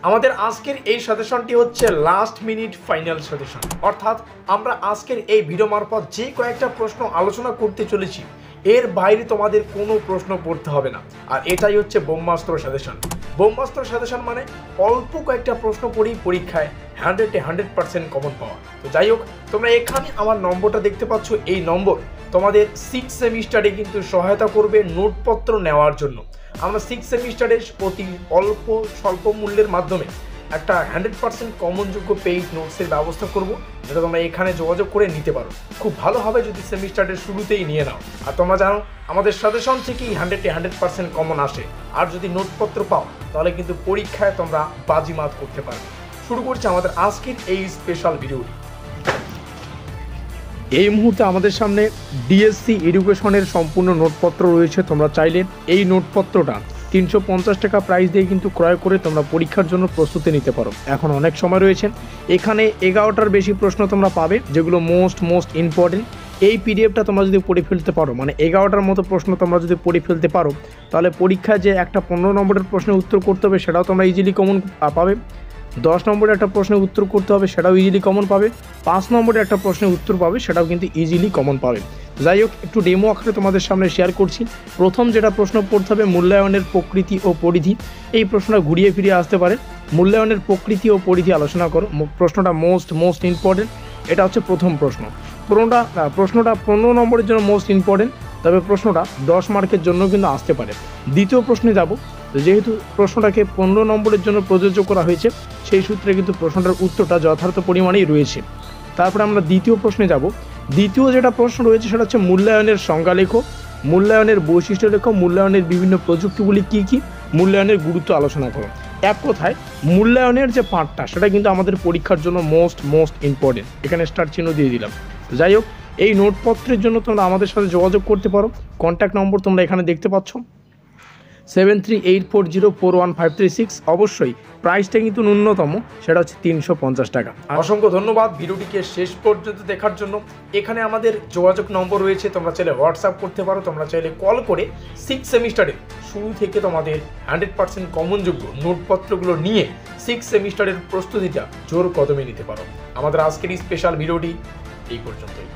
আমাদের আজকের এই সাজেশনটি হচ্ছে লাস্ট মিনিট ফাইনাল সাজেশন, অর্থাৎ আমরা আজকের এই ভিডিও মারফত যে কয়েকটা প্রশ্ন আলোচনা করতে চলেছি এর বাইরে তোমাদের কোনো প্রশ্ন পড়তে হবে না। আর এটাই হচ্ছে ব্রহ্মাস্ত্র সাজেশন। ব্রহ্মাস্ত্র সাজেশন মানে অল্প কয়েকটা প্রশ্ন পড়েই পরীক্ষায় 100% কমন পাওয়া। তো যাই হোক, তোমরা এখানে আমার নম্বরটা দেখতে পাচ্ছ, এই নম্বর তোমাদের 6 সেমিস্টারে কিন্তু সহায়তা করবে নোটপত্র নেওয়ার জন্য। আমরা 6 সেমিস্টারে অতি স্বল্প মূল্যের মাধ্যমে একটা 100% কমনযোগ্য পেইড নোটসের ব্যবস্থা করব, যেটা তোমরা এখানে যোগাযোগ করে নিতে পারো। খুব ভালো হবে যদি সেমিস্টারের শুরুতেই নিয়ে নাও। আর তোমরা জানো আমাদের সাজেশন থেকেই 100% কমন আসে। আর যদি নোটপত্র পাও তাহলে কিন্তু পরীক্ষায় তোমরা বাজিমাত করতে পারবে। শুরু করছি আমাদের আজকের এই স্পেশাল ভিডিওটি। এই মুহূর্তে আমাদের সামনে ডিএসসি এডুকেশনের সম্পূর্ণ নোটপত্র রয়েছে। তোমরা চাইলে এই নোটপত্রটা 350 টাকা প্রাইস দিয়ে কিন্তু ক্রয় করে তোমরা পরীক্ষার জন্য প্রস্তুতি নিতে পারো। এখন অনেক সময় রয়েছে। এখানে 11টার বেশি প্রশ্ন তোমরা পাবে, যেগুলো মোস্ট ইম্পর্টেন্ট। এই পিডিএফটা তোমরা যদি পড়ে ফেলতে পারো, মানে 11টার মতো প্রশ্ন তোমরা যদি পড়ে ফেলতে পারো, তাহলে পরীক্ষায় যে একটা 15 নম্বরের প্রশ্নের উত্তর করতে হবে সেটাও তোমরা ইজিলি কমন পাবে। 10 নম্বরের একটা প্রশ্নের উত্তর করতে হবে সেটাও ইজিলি কমন পাবে। 5 নম্বরের একটা প্রশ্নের উত্তর পাবে সেটাও কিন্তু ইজিলি কমন পাবে। যাই হোক, একটু ডেমো আকারে তোমাদের সামনে শেয়ার করছি। প্রথম যেটা প্রশ্ন পড়তে হবে, মূল্যায়নের প্রকৃতি ও পরিধি। এই প্রশ্নটা ঘুরিয়ে ফিরিয়ে আসতে পারে। মূল্যায়নের প্রকৃতি ও পরিধি আলোচনা করো। প্রশ্নটা মোস্ট ইম্পর্টেন্ট। এটা হচ্ছে প্রথম প্রশ্ন। প্রশ্নটা 15 নম্বরের জন্য মোস্ট ইম্পর্টেন্ট, তবে প্রশ্নটা 10 মার্কের জন্য কিন্তু আসতে পারে। দ্বিতীয় প্রশ্নে যাব। যেহেতু প্রশ্নটাকে 15 নম্বরের জন্য প্রযোজ্য করা হয়েছে, সেই সূত্রে কিন্তু প্রশ্নটার উত্তরটা যথার্থ পরিমাণেই রয়েছে। তারপরে আমরা দ্বিতীয় প্রশ্নে যাব। দ্বিতীয় যেটা প্রশ্ন রয়েছে সেটা হচ্ছে মূল্যায়নের সংজ্ঞা লেখো, মূল্যায়নের বৈশিষ্ট্য লেখো, মূল্যায়নের বিভিন্ন প্রযুক্তিগুলি কী কী, মূল্যায়নের গুরুত্ব আলোচনা করো। এক কথায় মূল্যায়নের যে পার্টটা সেটা কিন্তু আমাদের পরীক্ষার জন্য মোস্ট ইম্পর্টেন্ট। এখানে স্টার চিহ্ন দিয়ে দিলাম। যাই হোক, এই নোটপত্রের জন্য তোমরা আমাদের সাথে যোগাযোগ করতে পারো। কন্ট্যাক্ট নম্বর তোমরা এখানে দেখতে পাচ্ছ, 7384041536। অবশ্যই প্রাইসটা কিন্তু ন্যূনতম, সেটা হচ্ছে 350 টাকা। অসংখ্য ধন্যবাদ ভিডিওটিকে শেষ পর্যন্ত দেখার জন্য। এখানে আমাদের যোগাযোগ নম্বর রয়েছে, তোমরা চাইলে হোয়াটসঅ্যাপ করতে পারো, তোমরা চাইলে কল করে 6 সেমিস্টারে শুরু থেকে তোমাদের 100% কমনযোগ্য নোটপত্রগুলো নিয়ে 6 সেমিস্টারের প্রস্তুতিটা জোর কদমে নিতে পারো। আমাদের আজকের এই স্পেশাল ভিডিওটি এই পর্যন্তই।